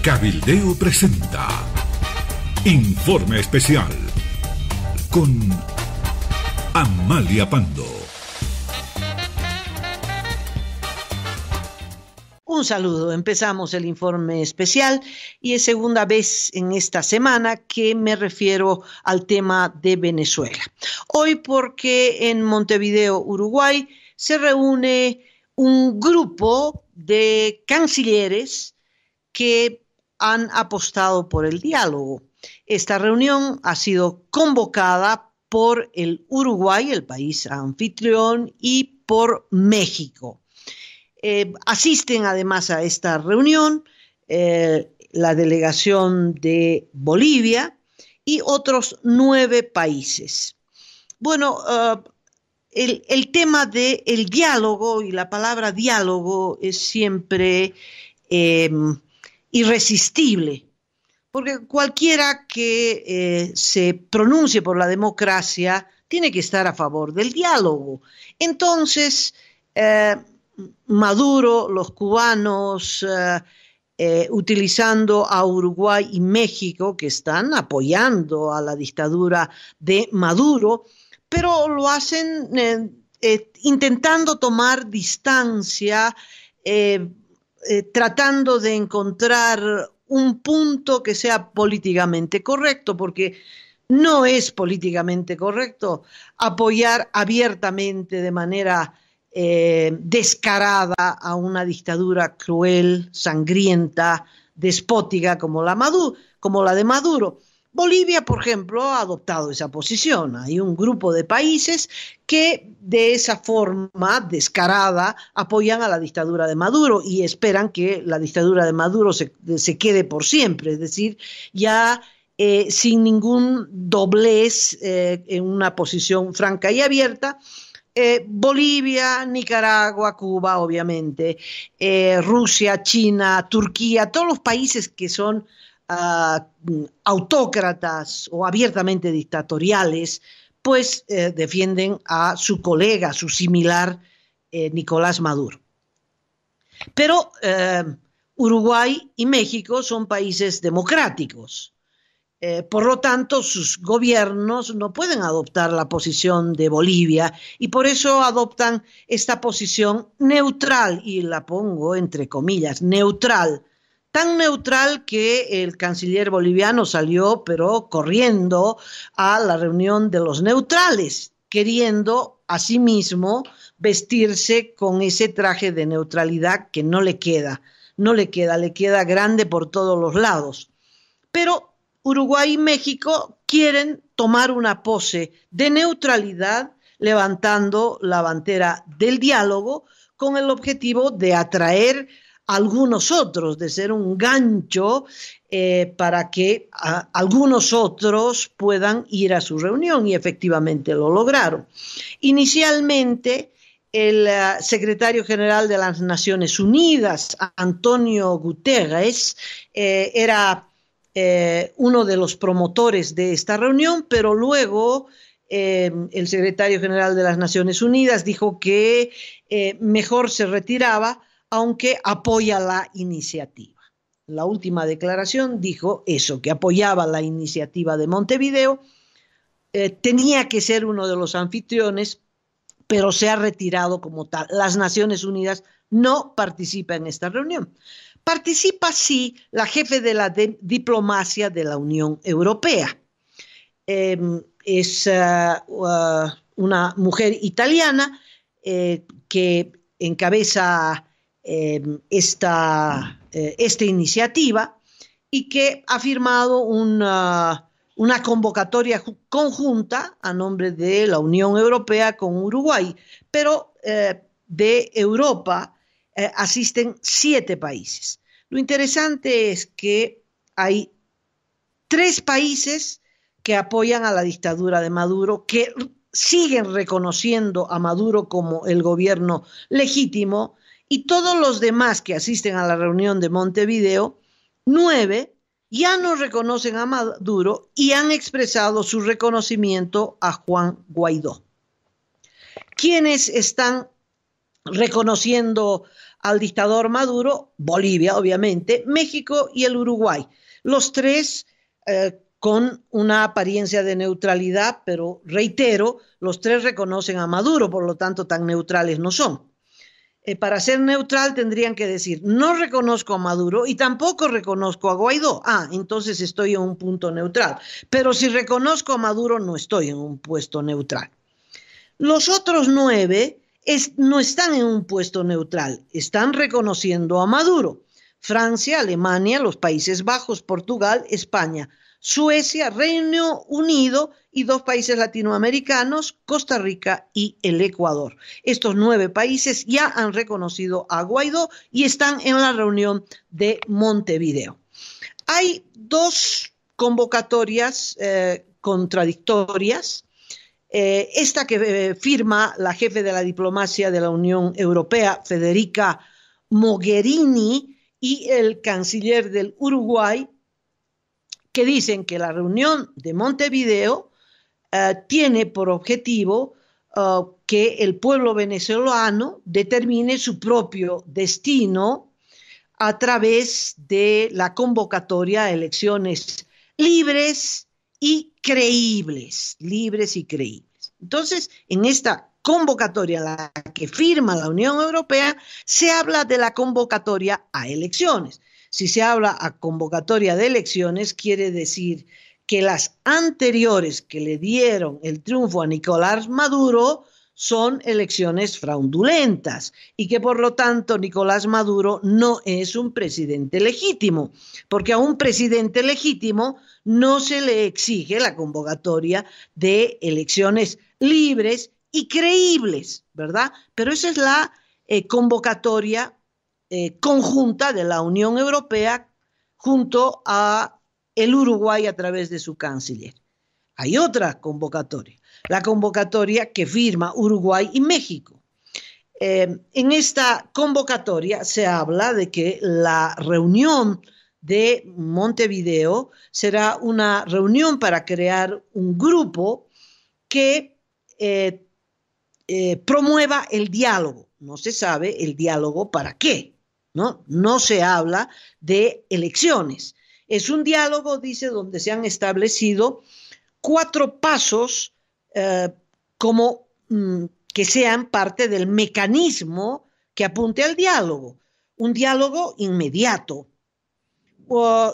Cabildeo presenta Informe Especial con Amalia Pando. Un saludo, empezamos el informe especial y es segunda vez en esta semana que me refiero al tema de Venezuela. Hoy porque en Montevideo, Uruguay, se reúne un grupo de cancilleres que han apostado por el diálogo. Esta reunión ha sido convocada por el Uruguay, el país anfitrión, y por México. Asisten además a esta reunión la delegación de Bolivia y otros 9 países. Bueno, el tema del diálogo y la palabra diálogo es siempre irresistible, porque cualquiera que se pronuncie por la democracia tiene que estar a favor del diálogo. Entonces, Maduro, los cubanos, utilizando a Uruguay y México, que están apoyando a la dictadura de Maduro, pero lo hacen intentando tomar distancia, tratando de encontrar un punto que sea políticamente correcto, porque no es políticamente correcto apoyar abiertamente de manera descarada a una dictadura cruel, sangrienta, despótica como la de Maduro. Bolivia, por ejemplo, ha adoptado esa posición. Hay un grupo de países que de esa forma descarada apoyan a la dictadura de Maduro y esperan que la dictadura de Maduro se quede por siempre, es decir, ya sin ningún doblez en una posición franca y abierta. Bolivia, Nicaragua, Cuba, obviamente, Rusia, China, Turquía, todos los países que son autócratas o abiertamente dictatoriales, pues defienden a su colega, a su similar, Nicolás Maduro. Pero Uruguay y México son países democráticos. Por lo tanto, sus gobiernos no pueden adoptar la posición de Bolivia y por eso adoptan esta posición neutral, y la pongo entre comillas, neutral. Tan neutral que el canciller boliviano salió, pero corriendo a la reunión de los neutrales, queriendo asimismo vestirse con ese traje de neutralidad que no le queda, le queda grande por todos los lados. Pero Uruguay y México quieren tomar una pose de neutralidad, levantando la bandera del diálogo con el objetivo de atraer a algunos otros, de ser un gancho para que algunos otros puedan ir a su reunión, y efectivamente lo lograron. Inicialmente, el secretario general de las Naciones Unidas, Antonio Guterres, era uno de los promotores de esta reunión, pero luego el secretario general de las Naciones Unidas dijo que mejor se retiraba, aunque apoya la iniciativa. La última declaración dijo eso, que apoyaba la iniciativa de Montevideo, tenía que ser uno de los anfitriones, pero se ha retirado como tal. Las Naciones Unidas no participa en esta reunión. Participa, sí, la jefe de la diplomacia de la Unión Europea. Es una mujer italiana que encabeza esta iniciativa y que ha firmado una convocatoria conjunta a nombre de la Unión Europea con Uruguay, pero de Europa asisten 7 países. Lo interesante es que hay 3 países que apoyan a la dictadura de Maduro, que siguen reconociendo a Maduro como el gobierno legítimo, y todos los demás que asisten a la reunión de Montevideo, 9, ya no reconocen a Maduro y han expresado su reconocimiento a Juan Guaidó. ¿Quiénes están reconociendo al dictador Maduro, Bolivia obviamente, México y el Uruguay. Los tres con una apariencia de neutralidad, pero reitero, los tres reconocen a Maduro, por lo tanto tan neutrales no son. Para ser neutral tendrían que decir, no reconozco a Maduro y tampoco reconozco a Guaidó. Entonces estoy en un punto neutral. Pero si reconozco a Maduro, no estoy en un puesto neutral. Los otros 9 no están en un puesto neutral, están reconociendo a Maduro. Francia, Alemania, los Países Bajos, Portugal, España, Suecia, Reino Unido y 2 países latinoamericanos, Costa Rica y el Ecuador. Estos 9 países ya han reconocido a Guaidó y están en la reunión de Montevideo. Hay 2 convocatorias contradictorias. Esta que firma la jefe de la diplomacia de la Unión Europea, Federica Mogherini, y el canciller del Uruguay, que dicen que la reunión de Montevideo tiene por objetivo que el pueblo venezolano determine su propio destino a través de la convocatoria a elecciones libres y creíbles, Entonces, en esta convocatoria, la que firma la Unión Europea, se habla de la convocatoria a elecciones. Si se habla a convocatoria de elecciones, quiere decir que las anteriores que le dieron el triunfo a Nicolás Maduro son elecciones fraudulentas y que por lo tanto Nicolás Maduro no es un presidente legítimo, porque a un presidente legítimo no se le exige la convocatoria de elecciones libres y creíbles, ¿verdad? Pero esa es la convocatoria conjunta de la Unión Europea junto a el Uruguay a través de su canciller. Hay otra convocatoria, la convocatoria que firma Uruguay y México. En esta convocatoria se habla de que la reunión de Montevideo será una reunión para crear un grupo que promueva el diálogo. No se sabe el diálogo para qué, ¿no? No se habla de elecciones. Es un diálogo, dice, donde se han establecido 4 pasos como que sean parte del mecanismo que apunte al diálogo. Un diálogo inmediato.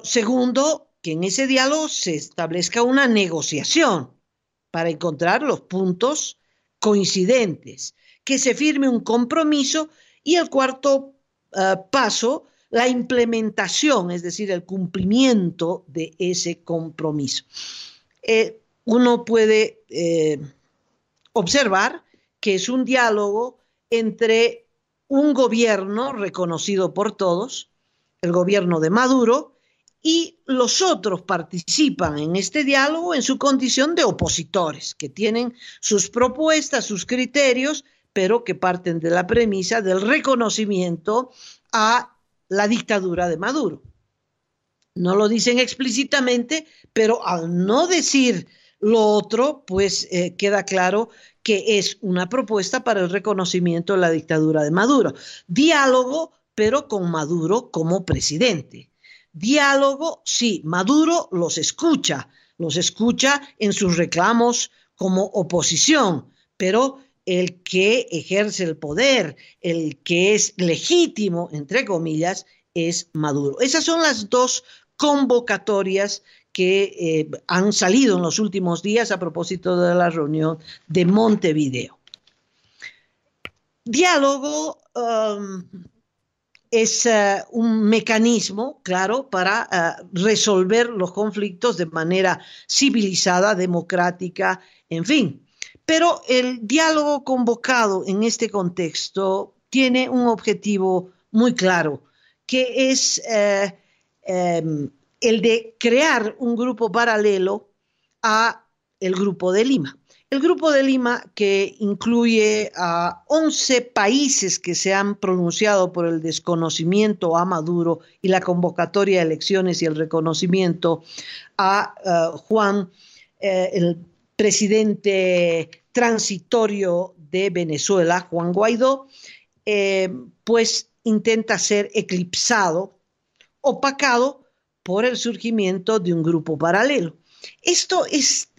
Segundo, que en ese diálogo se establezca una negociación para encontrar los puntos coincidentes, que se firme un compromiso y el cuarto paso, la implementación, es decir, el cumplimiento de ese compromiso. Uno puede observar que es un diálogo entre un gobierno reconocido por todos, el gobierno de Maduro, y los otros participan en este diálogo en su condición de opositores, que tienen sus propuestas, sus criterios, pero que parten de la premisa del reconocimiento a la dictadura de Maduro. No lo dicen explícitamente, pero al no decir lo otro, pues queda claro que es una propuesta para el reconocimiento de la dictadura de Maduro. Diálogo, pero con Maduro como presidente. Diálogo, sí, Maduro los escucha en sus reclamos como oposición, pero el que ejerce el poder, el que es legítimo, entre comillas, es Maduro. Esas son las 2 convocatorias que han salido en los últimos días a propósito de la reunión de Montevideo. Diálogo es un mecanismo, claro, para resolver los conflictos de manera civilizada, democrática, en fin. Pero el diálogo convocado en este contexto tiene un objetivo muy claro, que es el de crear un grupo paralelo a el Grupo de Lima. El Grupo de Lima, que incluye a 11 países que se han pronunciado por el desconocimiento a Maduro y la convocatoria de elecciones y el reconocimiento a Juan, el presidente transitorio de Venezuela, Juan Guaidó, pues intenta ser eclipsado, opacado por el surgimiento de un grupo paralelo. Esto es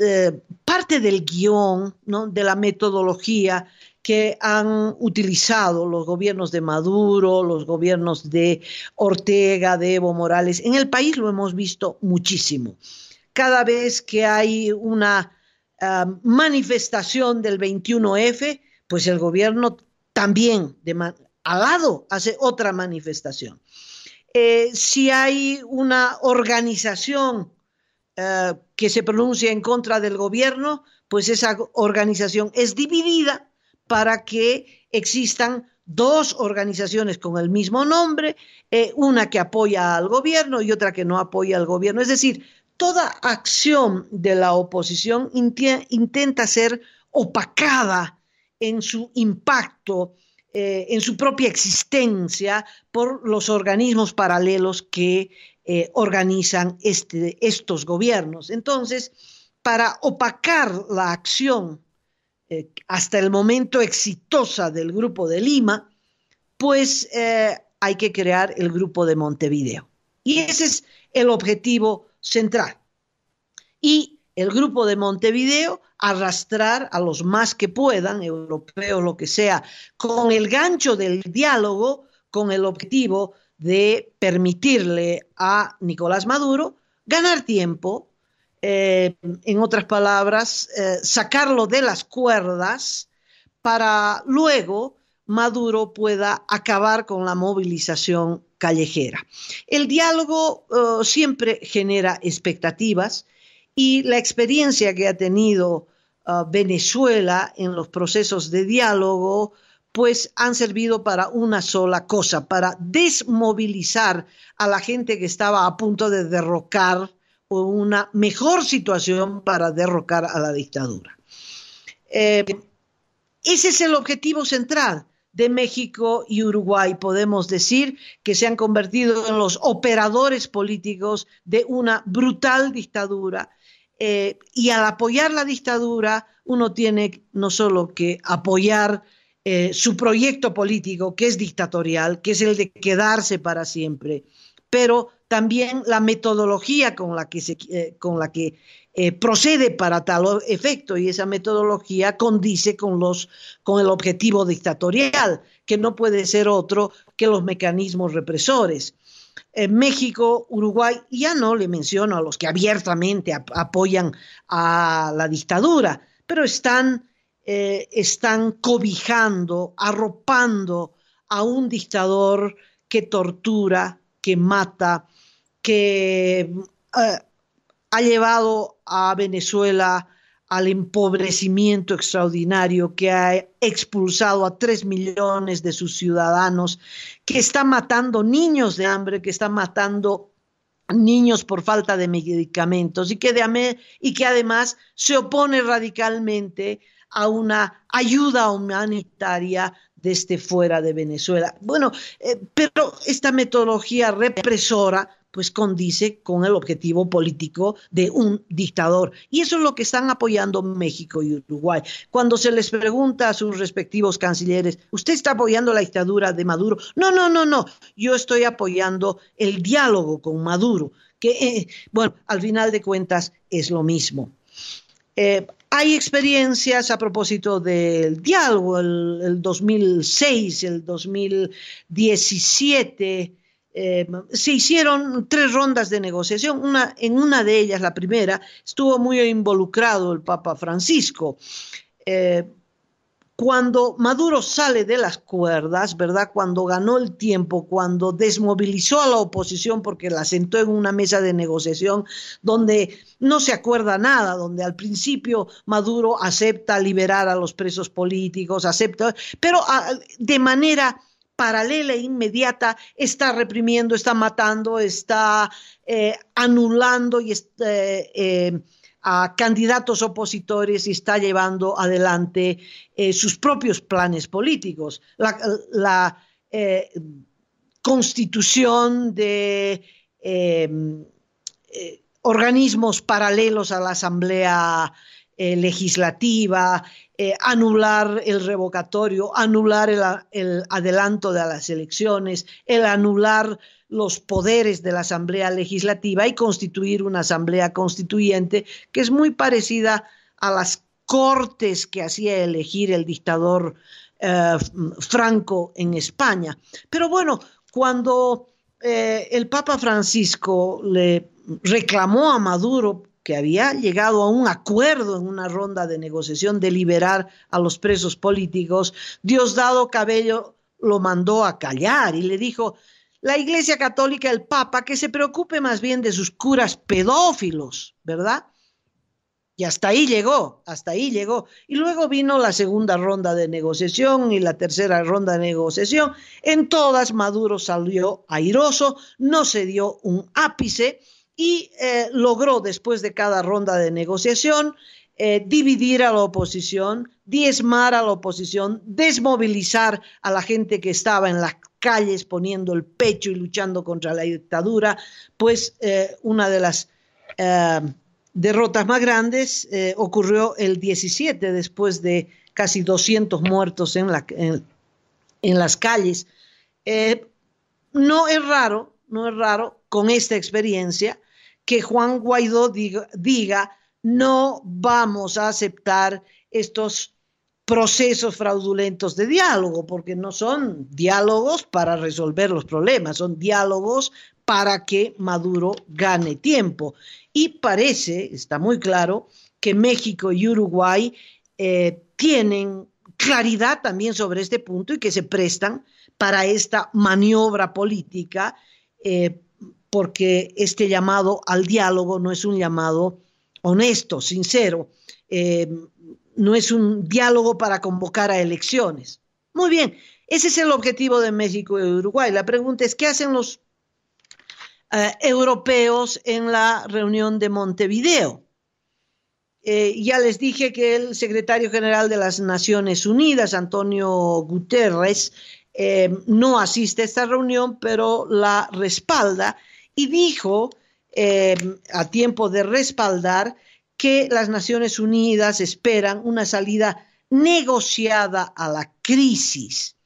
parte del guión, ¿no?, de la metodología que han utilizado los gobiernos de Maduro, los gobiernos de Ortega, de Evo Morales. En el país lo hemos visto muchísimo. Cada vez que hay una manifestación del 21F, pues el gobierno también al lado hace otra manifestación. Si hay una organización que se pronuncia en contra del gobierno, pues esa organización es dividida para que existan dos organizaciones con el mismo nombre, una que apoya al gobierno y otra que no apoya al gobierno. Es decir, toda acción de la oposición intenta ser opacada en su impacto, en su propia existencia, por los organismos paralelos que organizan estos gobiernos. Entonces, para opacar la acción hasta el momento exitosa del Grupo de Lima, pues hay que crear el Grupo de Montevideo. Y ese es el objetivo central. Y el Grupo de Montevideo arrastrar a los más que puedan, europeos, lo que sea, con el gancho del diálogo, con el objetivo de permitirle a Nicolás Maduro ganar tiempo, en otras palabras, sacarlo de las cuerdas para luego Maduro pueda acabar con la movilización callejera. El diálogo siempre genera expectativas y la experiencia que ha tenido Venezuela en los procesos de diálogo pues han servido para una sola cosa, para desmovilizar a la gente que estaba a punto de derrocar, o una mejor situación para derrocar a la dictadura. Ese es el objetivo central de México y Uruguay. Podemos decir que se han convertido en los operadores políticos de una brutal dictadura, y al apoyar la dictadura uno tiene no solo que apoyar su proyecto político, que es dictatorial, que es el de quedarse para siempre, pero también la metodología con la que procede para tal efecto, y esa metodología condice con el objetivo dictatorial, que no puede ser otro que los mecanismos represores. México, Uruguay, ya no le menciono a los que abiertamente apoyan a la dictadura, pero están cobijando, arropando a un dictador que tortura, que mata, que ha llevado a Venezuela al empobrecimiento extraordinario, que ha expulsado a 3 millones de sus ciudadanos, que está matando niños de hambre, que está matando niños por falta de medicamentos y que además se opone radicalmente a una ayuda humanitaria desde fuera de Venezuela. Bueno, pero esta metodología represora pues condice con el objetivo político de un dictador. Y eso es lo que están apoyando México y Uruguay. Cuando se les pregunta a sus respectivos cancilleres, ¿usted está apoyando la dictadura de Maduro? No, yo estoy apoyando el diálogo con Maduro, que, bueno, al final de cuentas es lo mismo. Hay experiencias a propósito del diálogo, el 2006, el 2017, se hicieron 3 rondas de negociación. En una de ellas, la primera, estuvo muy involucrado el Papa Francisco. Cuando Maduro sale de las cuerdas, ¿verdad?, cuando ganó el tiempo, cuando desmovilizó a la oposición porque la sentó en una mesa de negociación donde no se acuerda nada, donde al principio Maduro acepta liberar a los presos políticos, pero de manera paralela e inmediata está reprimiendo, está matando, está anulando a candidatos opositores y está llevando adelante sus propios planes políticos. La constitución de organismos paralelos a la Asamblea legislativa, anular el revocatorio, anular el adelanto de las elecciones, el anular los poderes de la Asamblea Legislativa y constituir una Asamblea Constituyente que es muy parecida a las cortes que hacía elegir el dictador Franco en España. Pero bueno, cuando el Papa Francisco le reclamó a Maduro que había llegado a un acuerdo en una ronda de negociación de liberar a los presos políticos, Diosdado Cabello lo mandó a callar y le dijo: la Iglesia Católica, el Papa, que se preocupe más bien de sus curas pedófilos, ¿verdad? Y hasta ahí llegó, hasta ahí llegó. Y luego vino la segunda ronda de negociación y la tercera ronda de negociación. En todas Maduro salió airoso, no se dio un ápice y logró, después de cada ronda de negociación, dividir a la oposición, diezmar a la oposición, desmovilizar a la gente que estaba en las calles poniendo el pecho y luchando contra la dictadura. Pues una de las derrotas más grandes ocurrió el 17, después de casi 200 muertos en las calles. No es raro con esta experiencia que Juan Guaidó diga no vamos a aceptar estos procesos fraudulentos de diálogo, porque no son diálogos para resolver los problemas, son diálogos para que Maduro gane tiempo. Y parece, está muy claro, que México y Uruguay tienen claridad también sobre este punto y que se prestan para esta maniobra política, porque este llamado al diálogo no es un llamado honesto, sincero, no es un diálogo para convocar a elecciones. Muy bien, ese es el objetivo de México y Uruguay. La pregunta es, ¿qué hacen los europeos en la reunión de Montevideo? Ya les dije que el secretario general de las Naciones Unidas, Antonio Guterres, no asiste a esta reunión, pero la respalda y dijo, a tiempo de respaldar, que las Naciones Unidas esperan una salida negociada a la crisis.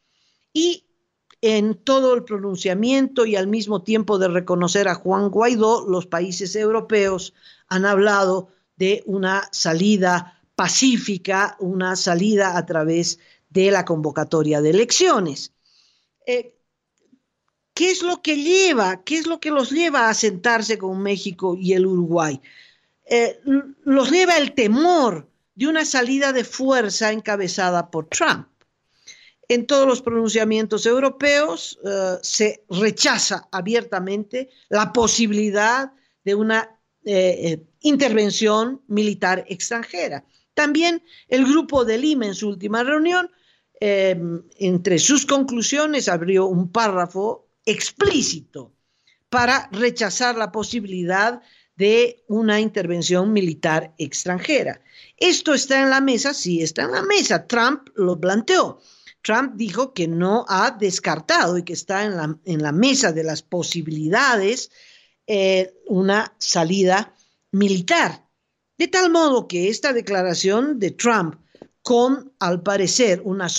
Y en todo el pronunciamiento y al mismo tiempo de reconocer a Juan Guaidó, los países europeos han hablado de una salida pacífica, una salida a través de la convocatoria de elecciones. ¿Qué es lo que los lleva a sentarse con México y el Uruguay? Los lleva el temor de una salida de fuerza encabezada por Trump. En todos los pronunciamientos europeos se rechaza abiertamente la posibilidad de una intervención militar extranjera. También el Grupo de Lima, en su última reunión, entre sus conclusiones abrió un párrafo explícito para rechazar la posibilidad de una intervención militar extranjera. ¿Esto está en la mesa? Sí, está en la mesa. Trump lo planteó. Trump dijo que no ha descartado y que está en la mesa de las posibilidades una salida militar. De tal modo que esta declaración de Trump, con al parecer un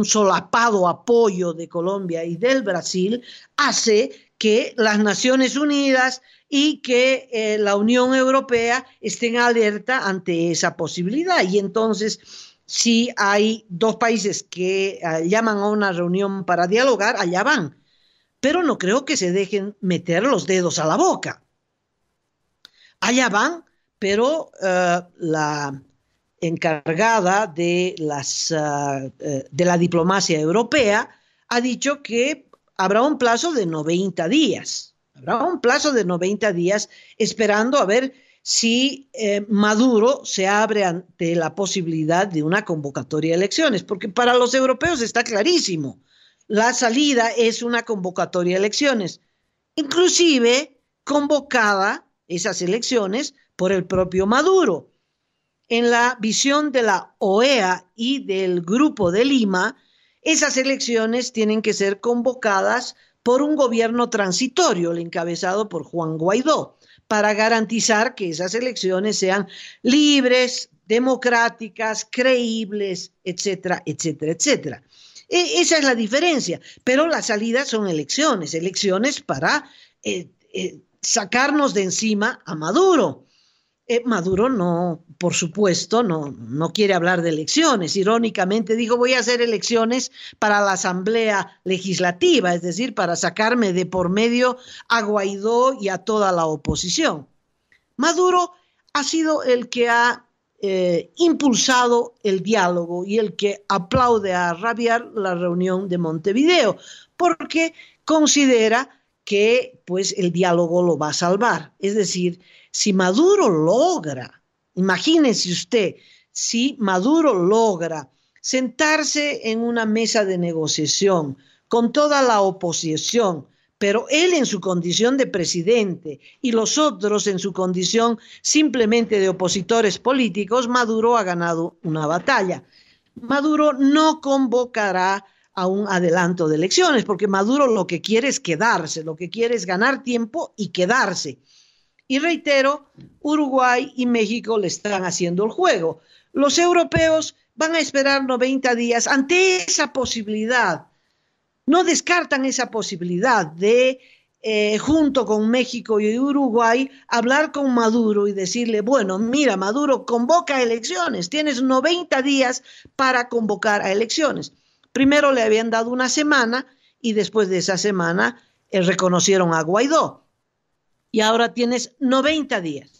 solapado apoyo de Colombia y del Brasil, hace que las Naciones Unidas y que la Unión Europea estén alerta ante esa posibilidad. Y entonces, si hay dos países que llaman a una reunión para dialogar, allá van. Pero no creo que se dejen meter los dedos a la boca. Allá van, pero la encargada de la diplomacia europea ha dicho que habrá un plazo de 90 días. Habrá un plazo de 90 días esperando a ver si Maduro se abre ante la posibilidad de una convocatoria de elecciones, porque para los europeos está clarísimo, la salida es una convocatoria de elecciones, inclusive convocada esas elecciones por el propio Maduro. En la visión de la OEA y del Grupo de Lima, esas elecciones tienen que ser convocadas por un gobierno transitorio, el encabezado por Juan Guaidó, para garantizar que esas elecciones sean libres, democráticas, creíbles, etcétera, etcétera, etcétera. Esa es la diferencia, pero la salida son elecciones, elecciones para sacarnos de encima a Maduro. Maduro no, por supuesto, no quiere hablar de elecciones. Irónicamente dijo, voy a hacer elecciones para la Asamblea Legislativa, es decir, para sacarme de por medio a Guaidó y a toda la oposición. Maduro ha sido el que ha impulsado el diálogo y el que aplaude a rabiar la reunión de Montevideo, porque considera que pues el diálogo lo va a salvar. Es decir, si Maduro logra, imagínense usted, si Maduro logra sentarse en una mesa de negociación con toda la oposición, pero él en su condición de presidente y los otros en su condición simplemente de opositores políticos, Maduro ha ganado una batalla. Maduro no convocará a un adelanto de elecciones, porque Maduro lo que quiere es quedarse, lo que quiere es ganar tiempo y quedarse. Y reitero, Uruguay y México le están haciendo el juego. Los europeos van a esperar 90 días ante esa posibilidad. No descartan esa posibilidad de, junto con México y Uruguay, hablar con Maduro y decirle, bueno, mira, Maduro, convoca a elecciones, tienes 90 días para convocar a elecciones. Primero le habían dado una semana y después de esa semana reconocieron a Guaidó. Y ahora tienes 90 días.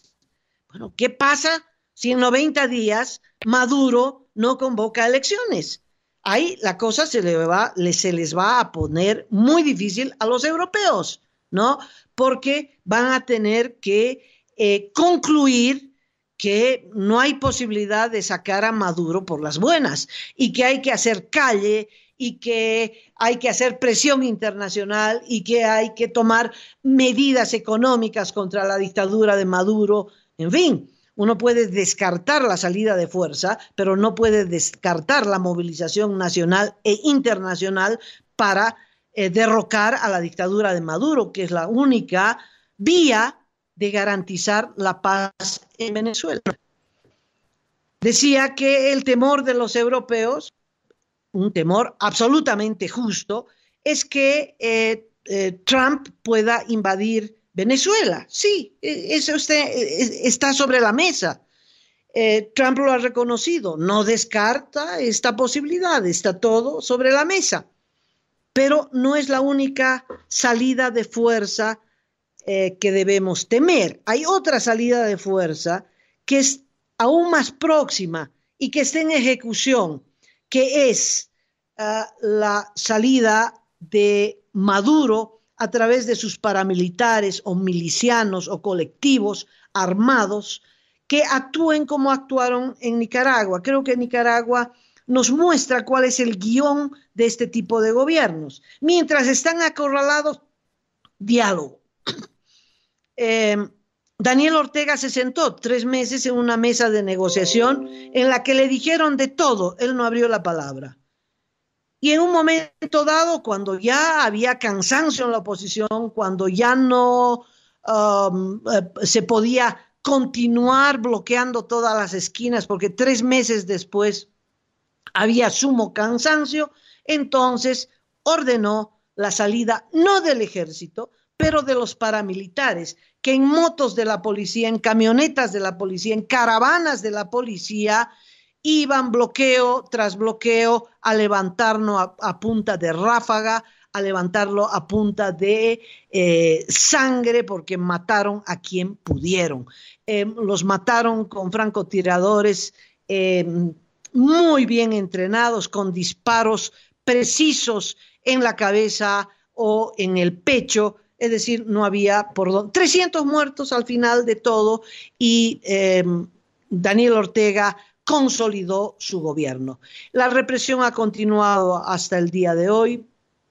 Bueno, ¿qué pasa si en 90 días Maduro no convoca elecciones? Ahí la cosa se les va a poner muy difícil a los europeos, ¿no? Porque van a tener que concluir que no hay posibilidad de sacar a Maduro por las buenas y que hay que hacer calle y que hay que hacer presión internacional y que hay que tomar medidas económicas contra la dictadura de Maduro. En fin, uno puede descartar la salida de fuerza, pero no puede descartar la movilización nacional e internacional para derrocar a la dictadura de Maduro, que es la única vía de garantizar la paz en Venezuela. Decía que el temor de los europeos, un temor absolutamente justo, es que Trump pueda invadir Venezuela. Sí, eso está sobre la mesa. Trump lo ha reconocido, no descarta esta posibilidad, está todo sobre la mesa. Pero no es la única salida de fuerza que debemos temer. Hay otra salida de fuerza que es aún más próxima y que está en ejecución, que es la salida de Maduro a través de sus paramilitares o milicianos o colectivos armados que actúen como actuaron en Nicaragua. Creo que Nicaragua nos muestra cuál es el guión de este tipo de gobiernos. Mientras están acorralados, diálogo. Daniel Ortega se sentó 3 meses en una mesa de negociación en la que le dijeron de todo, él no abrió la palabra. Y en un momento dado, cuando ya había cansancio en la oposición, cuando ya no se podía continuar bloqueando todas las esquinas, porque 3 meses después había sumo cansancio, entonces ordenó la salida no del ejército, pero de los paramilitares, que en motos de la policía, en camionetas de la policía, en caravanas de la policía, iban bloqueo tras bloqueo a levantarlo a punta de ráfaga, a levantarlo a punta de sangre, porque mataron a quien pudieron. Los mataron con francotiradores muy bien entrenados, con disparos precisos en la cabeza o en el pecho. Es decir, no había por dónde. 300 muertos al final de todo y Daniel Ortega consolidó su gobierno. La represión ha continuado hasta el día de hoy.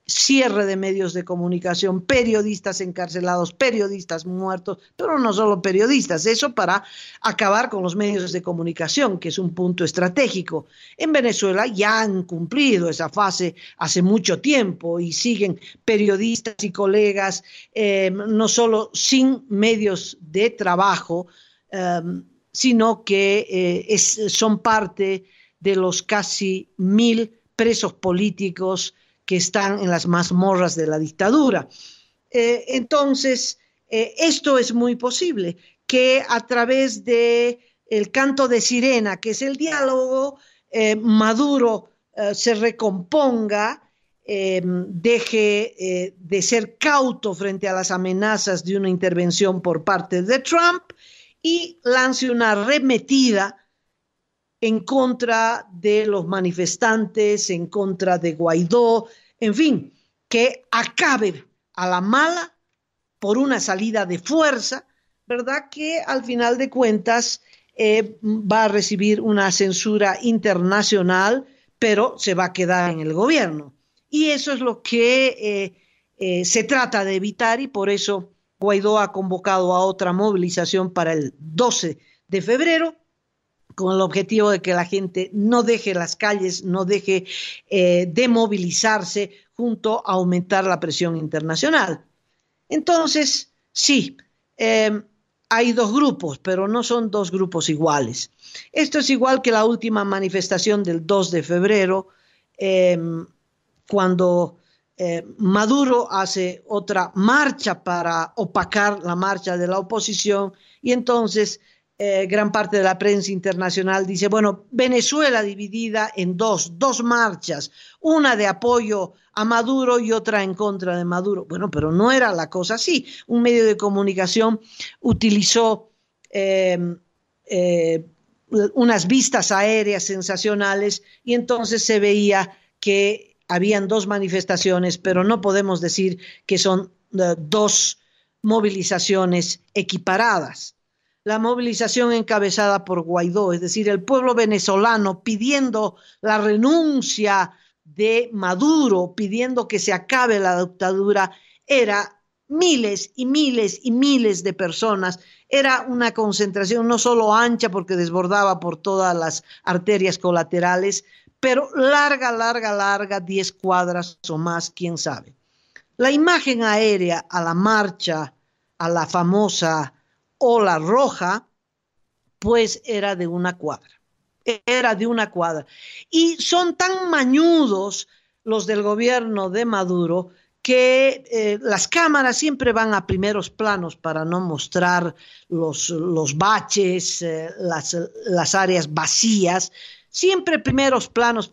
cierre de medios de comunicación, periodistas encarcelados, periodistas muertos, pero no solo periodistas, eso para acabar con los medios de comunicación, que es un punto estratégico. En Venezuela ya han cumplido esa fase hace mucho tiempo y siguen periodistas y colegas, no solo sin medios de trabajo, sino que son parte de los casi 1.000 presos políticos que están en las mazmorras de la dictadura. Entonces, esto es muy posible, que a través de el canto de sirena, que es el diálogo, Maduro se recomponga, deje de ser cauto frente a las amenazas de una intervención por parte de Trump y lance una arremetida en contra de los manifestantes, en contra de Guaidó, en fin, que acabe a la mala por una salida de fuerza, ¿verdad? Que al final de cuentas va a recibir una censura internacional, pero se va a quedar en el gobierno. Y eso es lo que se trata de evitar y por eso Guaidó ha convocado a otra movilización para el 12 de febrero, con el objetivo de que la gente no deje las calles, no deje de movilizarse junto a aumentar la presión internacional. Entonces, sí, hay dos grupos, pero no son dos grupos iguales. Esto es igual que la última manifestación del 2 de febrero, cuando Maduro hace otra marcha para opacar la marcha de la oposición y entonces gran parte de la prensa internacional dice, bueno, Venezuela dividida en dos marchas, una de apoyo a Maduro y otra en contra de Maduro. Bueno, pero no era la cosa así. Un medio de comunicación utilizó unas vistas aéreas sensacionales y entonces se veía que habían dos manifestaciones, pero no podemos decir que son dos movilizaciones equiparadas. La movilización encabezada por Guaidó, es decir, el pueblo venezolano pidiendo la renuncia de Maduro, pidiendo que se acabe la dictadura, era miles y miles y miles de personas. Era una concentración no solo ancha porque desbordaba por todas las arterias colaterales, pero larga, 10 cuadras o más, quién sabe. La imagen aérea a la marcha, a la famosa ola roja, pues era de una cuadra. Y son tan mañudos los del gobierno de Maduro que las cámaras siempre van a primeros planos para no mostrar los baches, las áreas vacías, siempre primeros planos.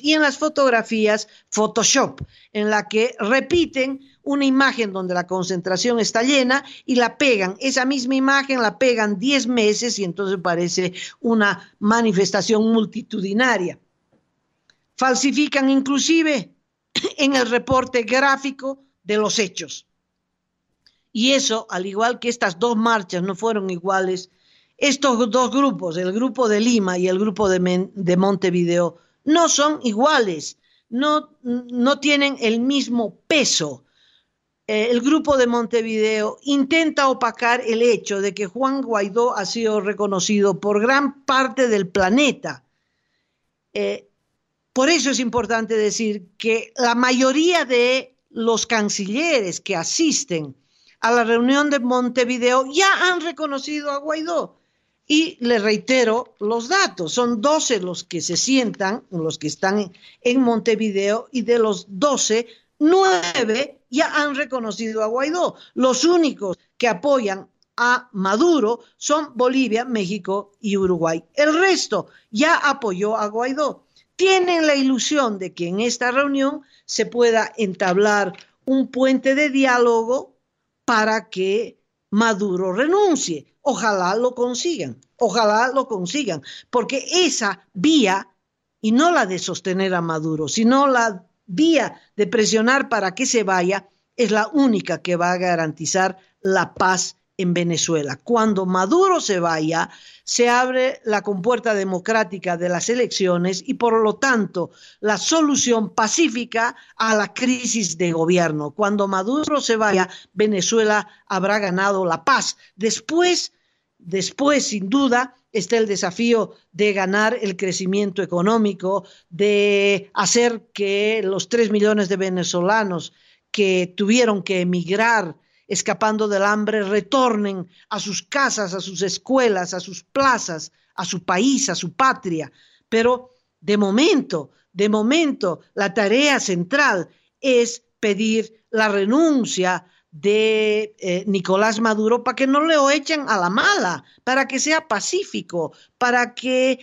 Y en las fotografías, Photoshop, en la que repiten una imagen donde la concentración está llena y la pegan. Esa misma imagen la pegan 10 meses y entonces parece una manifestación multitudinaria. Falsifican inclusive en el reporte gráfico de los hechos. Y eso, al igual que estas dos marchas no fueron iguales, estos dos grupos, el grupo de Lima y el grupo de Montevideo, no son iguales, no tienen el mismo peso. El grupo de Montevideo intenta opacar el hecho de que Juan Guaidó ha sido reconocido por gran parte del planeta. Por eso es importante decir que la mayoría de los cancilleres que asisten a la reunión de Montevideo ya han reconocido a Guaidó. Y le reitero los datos, son 12 los que se sientan, los que están en Montevideo, y de los 12, 9 ya han reconocido a Guaidó. Los únicos que apoyan a Maduro son Bolivia, México y Uruguay. El resto ya apoyó a Guaidó. Tienen la ilusión de que en esta reunión se pueda entablar un puente de diálogo para que Maduro renuncie. Ojalá lo consigan, porque esa vía, y no la de sostener a Maduro, sino la vía de presionar para que se vaya, es la única que va a garantizar la paz en Venezuela. Cuando Maduro se vaya, se abre la compuerta democrática de las elecciones y por lo tanto la solución pacífica a la crisis de gobierno. Cuando Maduro se vaya, Venezuela habrá ganado la paz. Después, sin duda, está el desafío de ganar el crecimiento económico, de hacer que los 3 millones de venezolanos que tuvieron que emigrar escapando del hambre retornen a sus casas, a sus escuelas, a sus plazas, a su país, a su patria. Pero de momento, la tarea central es pedir la renuncia de Nicolás Maduro para que no le echen a la mala, para que sea pacífico, para que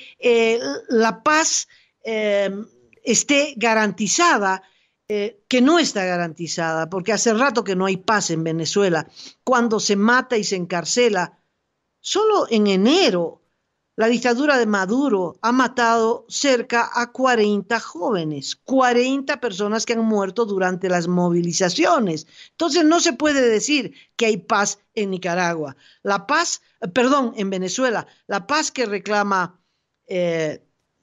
la paz esté garantizada, que no está garantizada, porque hace rato que no hay paz en Venezuela. Cuando se mata y se encarcela, solo en enero la dictadura de Maduro ha matado cerca a 40 jóvenes, 40 personas que han muerto durante las movilizaciones. Entonces no se puede decir que hay paz en Nicaragua. En Venezuela, la paz que reclama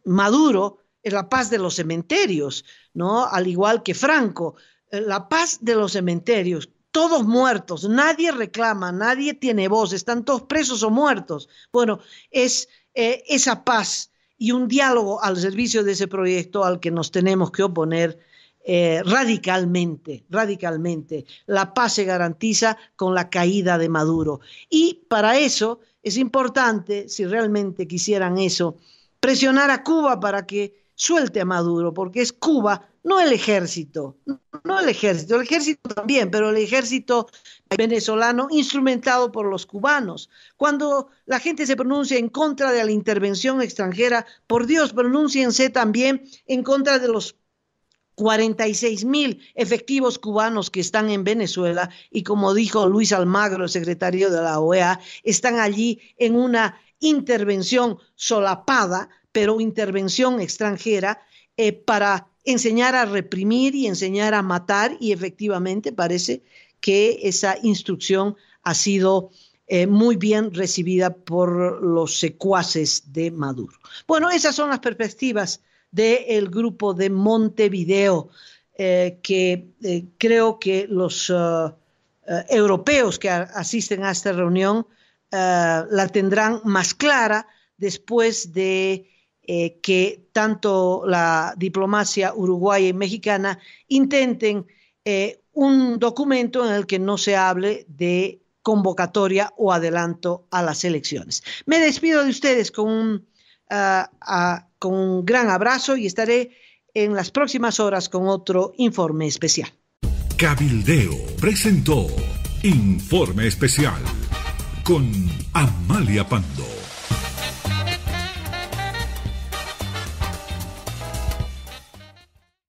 Maduro es la paz de los cementerios, ¿no? Al igual que Franco, la paz de los cementerios. Todos muertos, nadie reclama, nadie tiene voz, están todos presos o muertos. Bueno, es esa paz y un diálogo al servicio de ese proyecto al que nos tenemos que oponer radicalmente. La paz se garantiza con la caída de Maduro. Y para eso es importante, si realmente quisieran eso, presionar a Cuba para que suelte a Maduro, porque es Cuba, no el ejército también, pero el ejército venezolano instrumentado por los cubanos. Cuando la gente se pronuncia en contra de la intervención extranjera, por Dios, pronúnciense también en contra de los 46,000 efectivos cubanos que están en Venezuela y, como dijo Luis Almagro, el secretario de la OEA, están allí en una intervención solapada, pero intervención extranjera, para enseñar a reprimir y enseñar a matar, y efectivamente parece que esa instrucción ha sido muy bien recibida por los secuaces de Maduro. Bueno, esas son las perspectivas del grupo de Montevideo, que creo que los europeos que asisten a esta reunión la tendrán más clara después de que tanto la diplomacia uruguaya y mexicana intenten un documento en el que no se hable de convocatoria o adelanto a las elecciones. Me despido de ustedes con un gran abrazo y estaré en las próximas horas con otro informe especial. Cabildeo presentó Informe Especial con Amalia Pando.